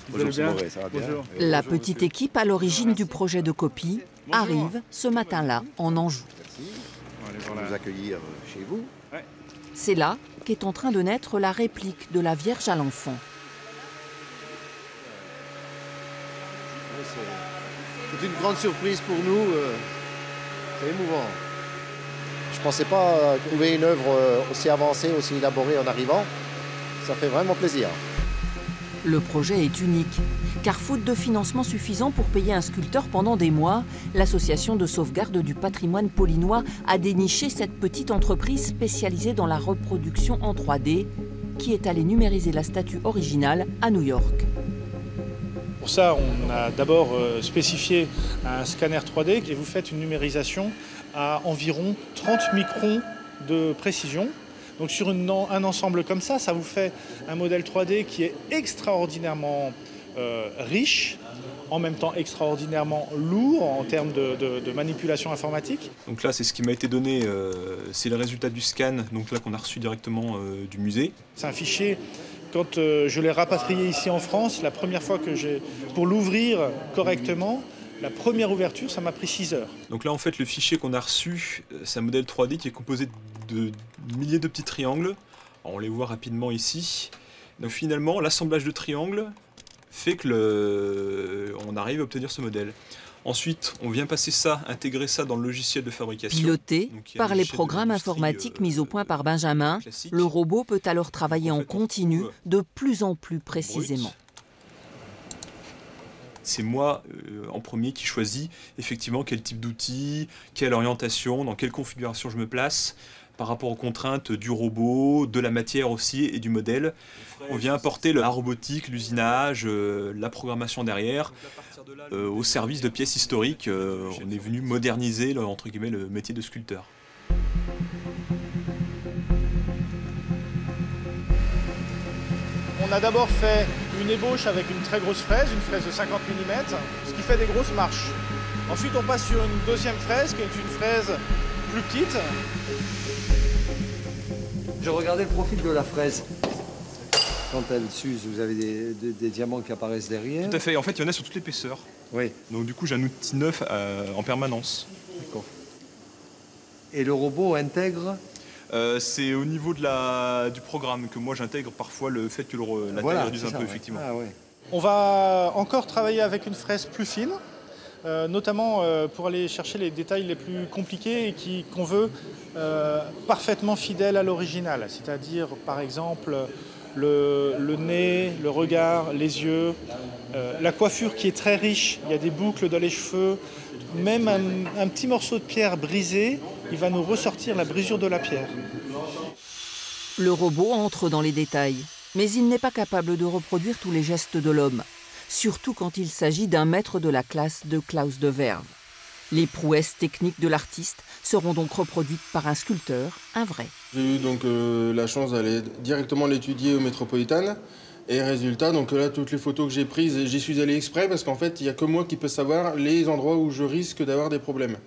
Bonjour, c'est Mauvais, ça va bien? La petite équipe à l'origine du projet de copie arrive ce matin-là en Anjou. Merci. On va vous accueillir chez vous. C'est là qu'est en train de naître la réplique de la Vierge à l'enfant. C'est une grande surprise pour nous. C'est émouvant. Je ne pensais pas trouver une œuvre aussi avancée, aussi élaborée en arrivant. Ça fait vraiment plaisir. Le projet est unique, car faute de financement suffisant pour payer un sculpteur pendant des mois, l'association de sauvegarde du patrimoine paulinois a déniché cette petite entreprise spécialisée dans la reproduction en 3D, qui est allée numériser la statue originale à New York. Pour ça, on a d'abord spécifié un scanner 3D et vous faites une numérisation à environ 30 microns de précision. Donc sur un ensemble comme ça, ça vous fait un modèle 3D qui est extraordinairement riche, en même temps extraordinairement lourd en termes de manipulation informatique. Donc là, c'est ce qui m'a été donné, c'est le résultat du scan, donc là qu'on a reçu directement du musée. C'est un fichier, quand je l'ai rapatrié ici en France, la première fois que pour l'ouvrir correctement, la première ouverture, ça m'a pris 6 heures. Donc là, en fait, le fichier qu'on a reçu, c'est un modèle 3D qui est composé de milliers de petits triangles. Alors, on les voit rapidement ici. Donc finalement, l'assemblage de triangles fait que on arrive à obtenir ce modèle. Ensuite, on vient passer ça, intégrer ça dans le logiciel de fabrication. Piloté par les programmes informatiques mis au point par Benjamin, le robot peut alors travailler en continu de plus en plus précisément. C'est moi, en premier, qui choisis effectivement quel type d'outil, quelle orientation, dans quelle configuration je me place, par rapport aux contraintes du robot, de la matière aussi et du modèle. On vient apporter la robotique, l'usinage, la programmation derrière, au service de pièces historiques. On est venu moderniser, entre guillemets, le métier de sculpteur. On a d'abord fait une ébauche avec une très grosse fraise, une fraise de 50 mm, ce qui fait des grosses marches. Ensuite, on passe sur une deuxième fraise, qui est une fraise plus petite. Je regardais le profil de la fraise. Quand elle s'use, vous avez des diamants qui apparaissent derrière. Tout à fait. En fait, il y en a sur toute l'épaisseur. Oui. Donc du coup, j'ai un outil neuf en permanence. D'accord. Et le robot intègre? C'est au niveau du programme que moi j'intègre parfois le fait que la taille réduise un peu, effectivement. Ah, ouais. On va encore travailler avec une fraise plus fine, notamment pour aller chercher les détails les plus compliqués et qu'on veut parfaitement fidèles à l'original. C'est-à-dire, par exemple, le nez, le regard, les yeux, la coiffure qui est très riche, il y a des boucles dans les cheveux, même un petit morceau de pierre brisé, il va nous ressortir la brisure de la pierre. Le robot entre dans les détails, mais il n'est pas capable de reproduire tous les gestes de l'homme, surtout quand il s'agit d'un maître de la classe de Klaus de Verve. Les prouesses techniques de l'artiste seront donc reproduites par un sculpteur, un vrai. J'ai eu donc la chance d'aller directement l'étudier au Métropolitane. Et résultat, donc là, toutes les photos que j'ai prises, j'y suis allé exprès parce qu'en fait, il n'y a que moi qui peux savoir les endroits où je risque d'avoir des problèmes.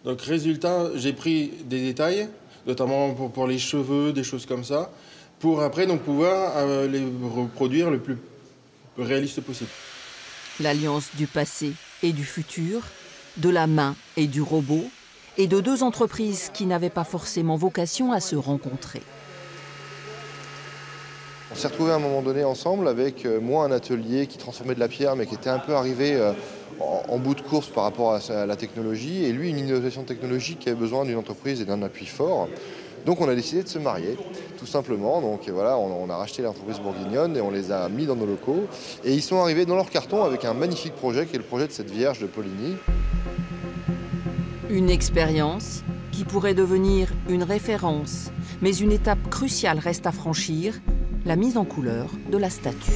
Donc résultat, j'ai pris des détails, notamment pour les cheveux, des choses comme ça, pour après donc pouvoir les reproduire le plus réaliste possible. L'alliance du passé et du futur, de la main et du robot, et de deux entreprises qui n'avaient pas forcément vocation à se rencontrer. On s'est retrouvés à un moment donné ensemble avec moi un atelier qui transformait de la pierre mais qui était un peu arrivé en bout de course par rapport à la technologie et lui une innovation technologique qui avait besoin d'une entreprise et d'un appui fort. Donc on a décidé de se marier, tout simplement. Donc voilà, on a racheté l'entreprise bourguignonne et on les a mis dans nos locaux. Et ils sont arrivés dans leur carton avec un magnifique projet qui est le projet de cette Vierge de Poligny. Une expérience qui pourrait devenir une référence, mais une étape cruciale reste à franchir, la mise en couleur de la statue.